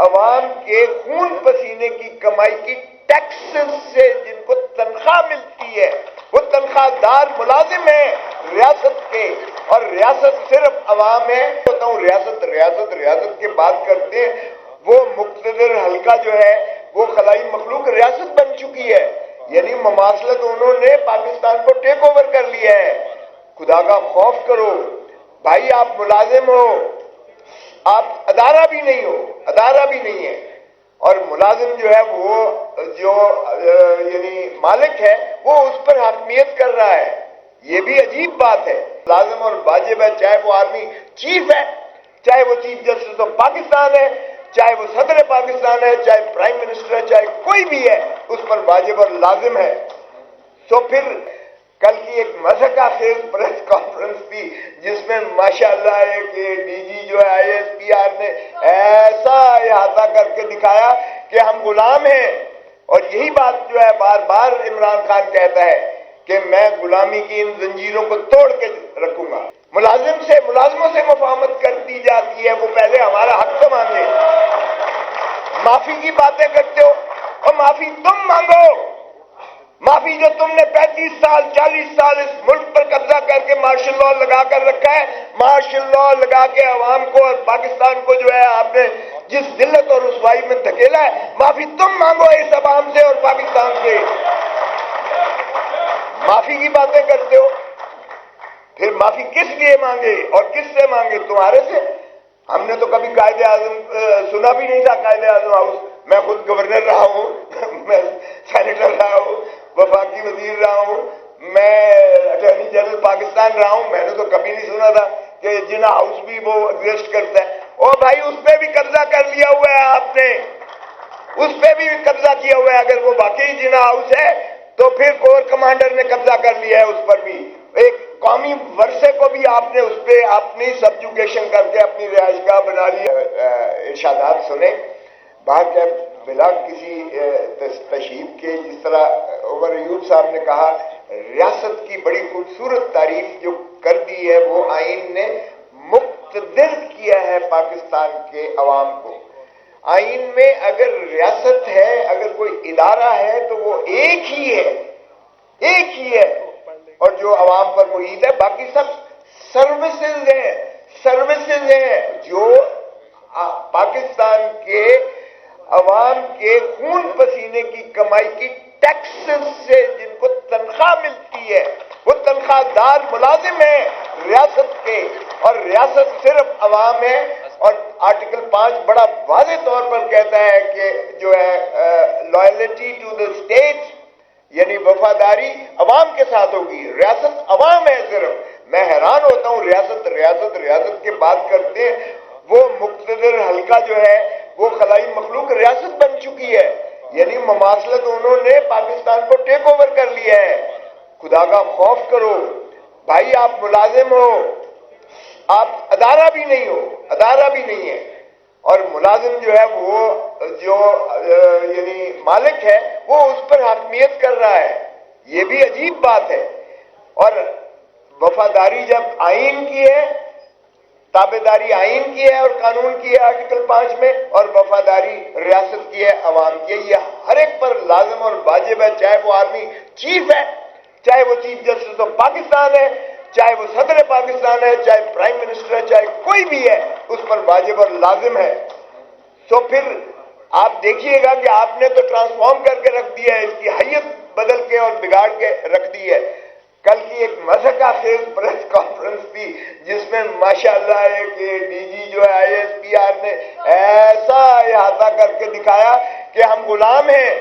عوام کے خون پسینے کی کمائی کی ٹیکسز سے جن کو تنخواہ ملتی ہے، وہ تنخواہ دار ملازم ہیں ریاست کے، اور ریاست صرف عوام ہے. ہوتا ہوں ریاست ریاست ریاست کی بات کرتے ہیں، وہ مقتدر حلقہ جو ہے وہ خلائی مخلوق ریاست بن چکی ہے. یعنی مماثلت انہوں نے پاکستان کو ٹیک اوور کر لیا ہے. خدا کا خوف کرو بھائی، آپ ملازم ہو، آپ ادارہ بھی نہیں ہو، ادارہ بھی نہیں ہے، اور ملازم جو ہے وہ جو یعنی مالک ہے وہ اس پر حاکمیت کر رہا ہے. یہ بھی عجیب بات ہے. ملازم اور واجب ہے، چاہے وہ آرمی چیف ہے، چاہے وہ چیف جسٹس آف پاکستان ہے، چاہے وہ صدر پاکستان ہے، چاہے پرائم منسٹر ہے، چاہے کوئی بھی ہے، اس پر واجب اور لازم ہے. تو پھر کل کی ایک مضحکہ خیز پریس کانفرنس تھی جس میں ماشاءاللہ ایک ڈی جی جو ہے ISPR نے ایسا احاطہ کر کے دکھایا کہ ہم غلام ہیں. اور یہی بات جو ہے بار بار عمران خان کہتا ہے کہ میں غلامی کی ان زنجیروں کو توڑ کے رکھوں گا. ملازموں سے مفاہمت کر دی جاتی ہے، وہ پہلے ہمارا حق تو مانگے. معافی کی باتیں کرتے ہو، اور معافی تم مانگو. معافی جو تم نے 35 سال 40 سال اس ملک پر قبضہ کر کے مارشل لاء لگا کر رکھا ہے، مارشل لاء لگا کے عوام کو اور پاکستان کو جو ہے آپ نے جس ذلت اور رسوائی میں دھکیلا ہے، معافی تم مانگو اس عوام سے اور پاکستان سے. معافی کی باتیں کرتے ہو، پھر معافی کس لیے مانگے اور کس سے مانگے؟ تمہارے سے. ہم نے تو کبھی قائد اعظم سنا بھی نہیں تھا. قائد اعظم ہاؤس میں خود گورنر رہا ہوں، میں سینیٹر رہا ہوں، وفاقی وزیر رہا ہوں، میں اٹارنی جنرل پاکستان رہا ہوں. میں نے تو کبھی نہیں سنا تھا کہ جنا ہاؤس بھی وہ ایگزسٹ کرتا ہے. او بھائی، اس پہ بھی قبضہ کر لیا ہوا ہے آپ نے، اس پہ بھی قبضہ کیا ہوا ہے. اگر وہ واقعی جنا ہاؤس ہے تو پھر کور کمانڈر نے قبضہ کر لیا ہے اس پر بھی. ایک قومی ورثے کو بھی آپ نے اس پہ اپنی سبجوگیشن کر کے اپنی رہائش گاہ بنا لی. ارشادات سنیں بات ہے بلا کسی تشہیر کے. جس طرح عمر ایوب صاحب نے کہا، ریاست کی بڑی خوبصورت تعریف جو کر دی ہے وہ آئین نے مقتدر کیا ہے پاکستان کے عوام کو. آئین میں اگر ریاست ہے، اگر کوئی ادارہ ہے تو وہ ایک ہی ہے، ایک ہی ہے، اور جو عوام پر محیط ہے. باقی سب سروسز ہیں جو پاکستان کے عوام کے خون پسینے کی کمائی کی ٹیکسز سے جن کو تنخواہ ملتی ہے، وہ تنخواہ دار ملازم ہیں ریاست کے، اور ریاست صرف عوام ہے. اور آرٹیکل 5 بڑا واضح طور پر کہتا ہے کہ جو ہے لائلٹی ٹو دا اسٹیٹ، یعنی وفاداری عوام کے ساتھ ہوگی. ریاست عوام ہے صرف. میں حیران ہوتا ہوں، ریاست ریاست ریاست کی بات کرتے ہیں، وہ مقتدر حلقہ جو ہے وہ خلائی مخلوق ریاست بن چکی ہے. یعنی مماثلت انہوں نے پاکستان کو ٹیک اوور کر لیا ہے. خدا کا خوف کرو بھائی، آپ ملازم ہو، آپ ادارہ بھی نہیں ہو، ادارہ بھی نہیں ہے، اور ملازم جو ہے وہ جو یعنی مالک ہے وہ اس پر حاکمیت کر رہا ہے. یہ بھی عجیب بات ہے. اور وفاداری جب آئین کی ہے، تابعداری آئین کی ہے اور قانون کی ہے آرٹیکل 5 میں، اور وفاداری ریاست کی ہے، عوام کی ہے. یہ ہر ایک پر لازم اور واجب ہے، چاہے وہ آرمی چیف ہے، چاہے وہ چیف جسٹس آف پاکستان ہے، چاہے وہ صدر پاکستان ہے، چاہے پرائم منسٹر ہے، چاہے کوئی بھی ہے، اس پر واجب اور لازم ہے. تو پھر آپ دیکھیے گا کہ آپ نے تو ٹرانسفارم کر کے رکھ دیا ہے، اس کی حیت بدل کے اور بگاڑ کے رکھ دی ہے. کل کی ایک مضحکہ خیز پریس کانفرنس تھی جس میں ماشاءاللہ ایک ڈی جی جو ہے ISPR نے ایسا احاطہ کر کے دکھایا کہ ہم غلام ہیں.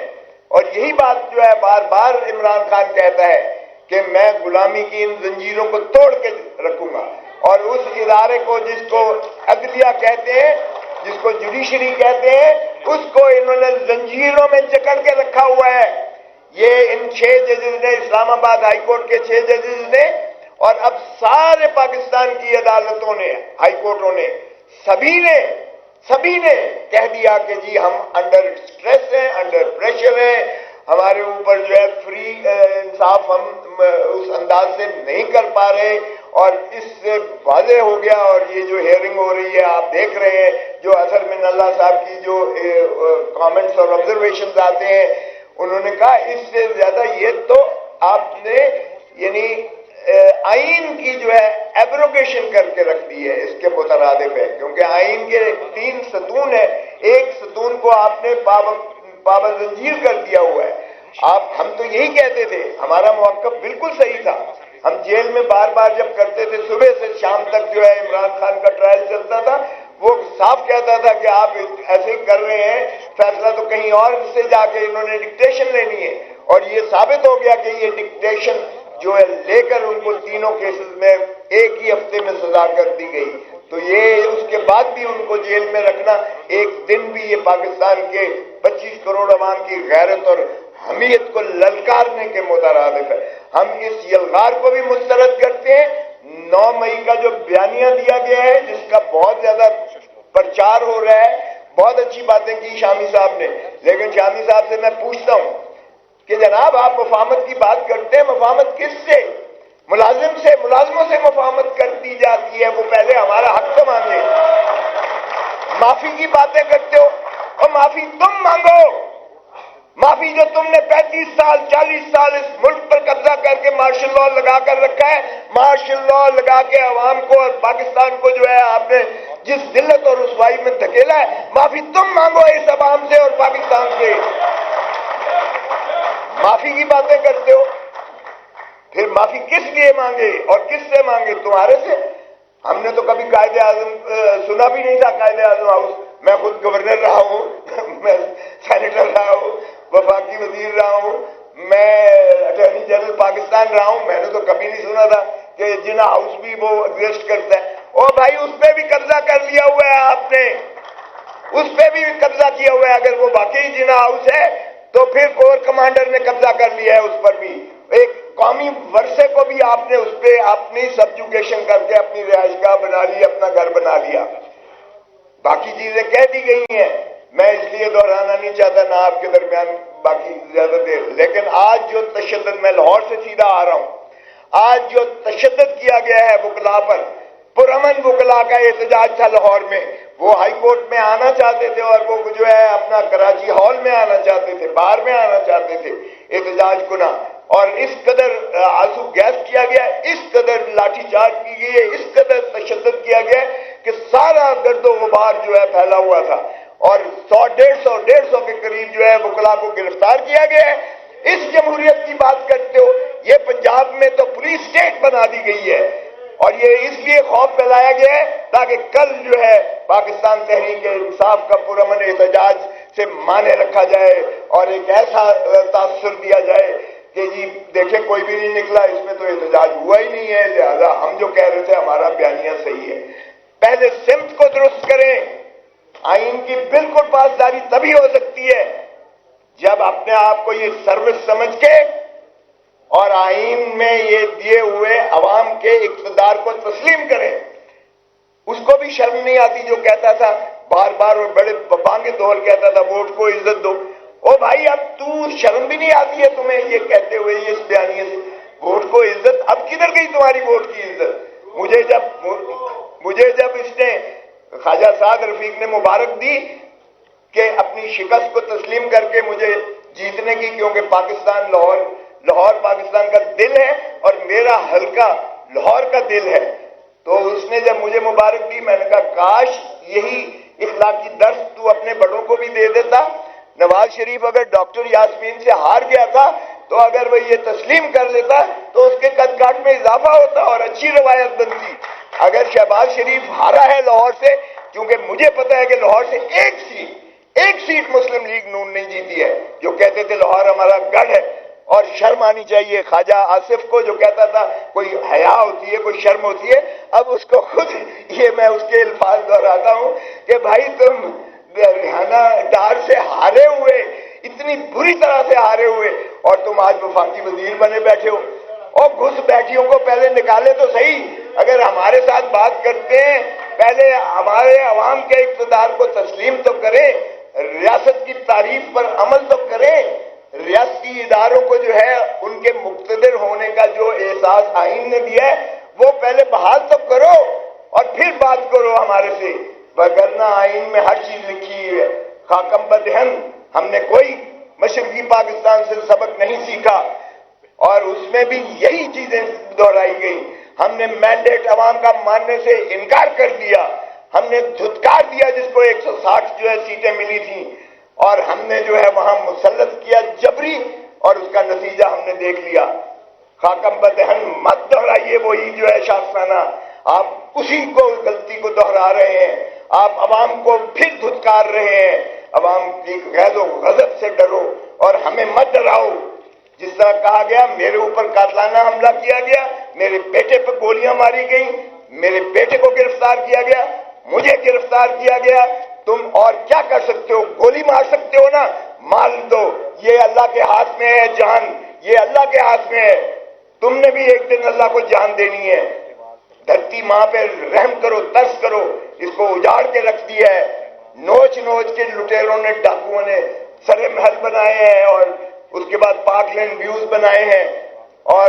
اور یہی بات جو ہے بار بار عمران خان کہتا ہے کہ میں غلامی کی ان زنجیروں کو توڑ کے رکھوں گا. اور اس ادارے کو جس کو عدلیہ کہتے ہیں، جس کو جوڈیشری کہتے ہیں، اس کو انہوں نے زنجیروں میں جکڑ کے رکھا ہوا ہے. یہ ان 6 ججز نے، اسلام آباد ہائی کورٹ کے 6 ججز نے، اور اب سارے پاکستان کی عدالتوں نے، ہائی کورٹوں نے، سبھی نے کہہ دیا کہ جی ہم انڈر سٹریس ہیں، انڈر پریشر ہیں، ہمارے اوپر جو ہے فری انصاف ہم اس انداز سے نہیں کر پا رہے، اور اس سے واضح ہو گیا، اور یہ جو ہیئرنگ ہو رہی ہے آپ دیکھ رہے ہیں، جو اظہر من اللہ صاحب کی جو کامنٹس اور آبزرویشنز آتے ہیں، انہوں نے کہا اس سے زیادہ یہ تو آپ نے یعنی آئین کی جو ہے ایبروگیشن کر کے رکھ دی ہے اس کے مترادف ہے، کیونکہ آئین کے 3 ستون ہے، ایک ستون کو آپ نے پابند زنجیر کر دیا ہوا ہے۔ ہم تو یہی کہتے تھے، ہمارا موقف بالکل صحیح تھا، ہم جیل میں بار بار جب کرتے تھے صبح سے شام تک جو ہے عمران خان کا ٹرائل چلتا تھا، وہ صاف کہتا تھا کہ آپ ایسے ہی کر رہے ہیں، فیصلہ تو کہیں اور سے جا کے انہوں نے ڈکٹیشن لینی ہے، اور یہ ثابت ہو گیا کہ یہ ڈکٹیشن جو ہے لے کر ان کو تینوں کیسز میں ایک ہی ہفتے میں سزا کر دی گئی۔ تو یہ اس کے بعد بھی ان کو جیل میں رکھنا ایک دن بھی یہ پاکستان کے 25 کروڑ عوام کی غیرت اور حمیت کو للکارنے کے مترادف ہے۔ ہم اس یلغار کو بھی مسترد کرتے ہیں۔ 9 مئی کا جو بیانیہ دیا گیا ہے، جس کا بہت زیادہ پرچار ہو رہا ہے، بہت اچھی باتیں کی شامی صاحب نے، لیکن شامی صاحب سے میں پوچھتا ہوں کہ جناب آپ مفاہمت کی بات کرتے ہیں، مفاہمت کس سے؟ ملازم سے، ملازموں سے مفاہمت کر دی جاتی ہے، وہ پہلے ہمارا حق تو مانگے۔ معافی کی باتیں کرتے ہو، اور معافی تم مانگو، معافی جو تم نے 35 سال 40 سال اس ملک پر قبضہ کر کے مارشل لاء لگا کر رکھا ہے، مارشل لاء لگا کے عوام کو اور پاکستان کو جو ہے آپ نے جس ذلت اور رسوائی میں دھکیلا ہے، معافی تم مانگو اس عوام سے اور پاکستان سے۔ معافی کی باتیں کرتے ہو، پھر معافی کس لیے مانگے اور کس سے مانگے؟ تمہارے سے؟ ہم نے تو کبھی قائد اعظم سنا بھی نہیں تھا، قائد اعظم ہاؤس۔ میں خود گورنر رہا ہوں، میں سینیٹر رہا ہوں، وفاقی وزیر رہا ہوں، میں اٹارنی جنرل پاکستان رہا ہوں، میں نے تو کبھی نہیں سنا تھا کہ جنا ہاؤس بھی وہ ایگزسٹ کرتا ہے۔ او بھائی، اس پہ بھی قبضہ کر لیا ہوا ہے آپ نے، اس پہ بھی قبضہ کیا ہوا ہے۔ اگر وہ واقعی جنا ہاؤس ہے تو پھر کور کمانڈر نے قبضہ کر لیا ہے اس پر بھی۔ ایک قومی ورثے کو بھی آپ نے اس پہ اپنی سبجوگیشن کر کے اپنی رہائش گاہ بنا لی، اپنا گھر بنا لیا۔ باقی چیزیں کہہ دی گئی ہیں، میں اس لیے دہرانا نہیں چاہتا نہ آپ کے درمیان باقی زیادہ دیر۔ لیکن آج جو تشدد، میں لاہور سے سیدھا آ رہا ہوں، آج جو تشدد کیا گیا ہے وکلاء پر، پرامن وکلاء کا احتجاج تھا لاہور میں، وہ ہائی کورٹ میں آنا چاہتے تھے اور وہ جو ہے اپنا کراچی ہال میں آنا چاہتے تھے، بار میں آنا چاہتے تھے احتجاج کناں، اور اس قدر آنسو گیس کیا گیا، اس قدر لاٹھی چارج کی گئی ہے، اس قدر تشدد کیا گیا کہ سارا گرد و غبار جو ہے پھیلا ہوا تھا، اور 100 کے قریب جو ہے وکلاء کو گرفتار کیا گیا ہے۔ اس جمہوریت کی بات کرتے ہو، یہ پنجاب میں تو پولیس اسٹیٹ بنا دی گئی ہے، اور یہ اس لیے خوف پھیلایا گیا ہے تاکہ کل جو ہے پاکستان تحریک انصاف کا پرامن احتجاج سے مانے رکھا جائے اور ایک ایسا تاثر دیا جائے کہ جی دیکھیں کوئی بھی نہیں نکلا، اس میں تو احتجاج ہوا ہی نہیں ہے، لہذا ہم جو کہہ رہے تھے ہمارا بیانیہ صحیح ہے۔ پہلے سمت کو درست کریں۔ آئین کی بالکل پاسداری تبھی ہو سکتی ہے جب اپنے آپ کو یہ سروس سمجھ کے اور آئین میں یہ دیے ہوئے عوام کے اقتدار کو تسلیم کریں۔ اس کو بھی شرم نہیں آتی جو کہتا تھا بار بار اور بڑے بانگے دور کہتا تھا ووٹ کو عزت دو۔ او بھائی، اب تو شرم بھی نہیں آتی ہے تمہیں یہ کہتے ہوئے اس بیانیے سے ووٹ کو عزت؟ اب کدھر گئی تمہاری ووٹ کی عزت؟ مجھے جب اس نے خواجہ سعد رفیق نے مبارک دی کہ اپنی شکست کو تسلیم کر کے مجھے جیتنے کی، کیونکہ پاکستان لاہور پاکستان کا دل ہے اور میرا حلقہ لاہور کا دل ہے، تو اس نے جب مجھے مبارک دی میں نے کہا کاش یہی اخلاقی درس تو اپنے بڑوں کو بھی دے دیتا۔ نواز شریف اگر ڈاکٹر یاسمین سے ہار گیا تھا تو اگر وہ یہ تسلیم کر لیتا تو اس کے قد کاٹ میں اضافہ ہوتا اور اچھی روایت بنتی۔ اگر شہباز شریف ہارا ہے لاہور سے، کیونکہ مجھے پتا ہے کہ لاہور سے ایک سیٹ مسلم لیگ نون نہیں جیتی ہے، جو کہتے تھے لاہور ہمارا گڑھ ہے، اور شرم آنی چاہیے خواجہ آصف کو جو کہتا تھا کوئی حیا ہوتی ہے، کوئی شرم ہوتی ہے، اب اس کو خود یہ میں اس کے الفاظ دہراتا ہوں کہ بھائی تم ریحانہ ڈار سے ہارے ہوئے، اتنی بری طرح سے ہارے ہوئے، اور تم آج وفاقی وزیر بنے بیٹھے ہو، اور گھس بیٹھیوں کو پہلے نکالے تو صحیح۔ اگر ہمارے ساتھ بات کرتے ہیں پہلے ہمارے عوام کے اقتدار کو تسلیم تو کریں، ریاست کی تعریف پر عمل تو کریں، ریاستی اداروں کو جو ہے ان کے مقتدر ہونے کا جو احساس آئین نے دیا ہے وہ پہلے بحال تو کرو اور پھر بات کرو ہمارے سے، وگرنہ آئین میں ہر چیز لکھی ہے۔ خاکم بدہن ہم نے کوئی مشرقی پاکستان سے سبق نہیں سیکھا، اور اس میں بھی یہی چیزیں دہرائی گئی۔ ہم نے مینڈیٹ عوام کا ماننے سے انکار کر دیا، ہم نے دھتکار دیا جس کو 160 سیٹیں ملی تھیں، اور ہم نے وہاں مسلط کیا جبری، اور اس کا نتیجہ ہم نے دیکھ لیا۔ خاکم بدہن مت دہرائیے وہی شاخسانہ، آپ اسی کو غلطی کو دہرا رہے ہیں، آپ عوام کو پھر دھتکار رہے ہیں۔ عوام کی غیظ و غضب سے ڈرو اور ہمیں مت ڈراؤ۔ جس طرح کہا گیا میرے اوپر قاتلانہ حملہ کیا گیا، میرے بیٹے پر گولیاں ماری گئیں، میرے بیٹے کو گرفتار کیا گیا، مجھے گرفتار کیا گیا، تم اور کیا کر سکتے ہو؟ گولی مار سکتے ہو نا، مار دو، یہ اللہ کے ہاتھ میں ہے جان، یہ اللہ کے ہاتھ میں ہے، تم نے بھی ایک دن اللہ کو جان دینی ہے۔ دھرتی ماں پہ رحم کرو، ترس کرو، اس کو اجاڑ کے رکھ دیا ہے، نوچ نوچ کے لٹیروں نے، ڈاکوؤں نے سرے محل بنائے ہیں، اور اس کے بعد پاک لینڈ ویوز بنائے ہیں، اور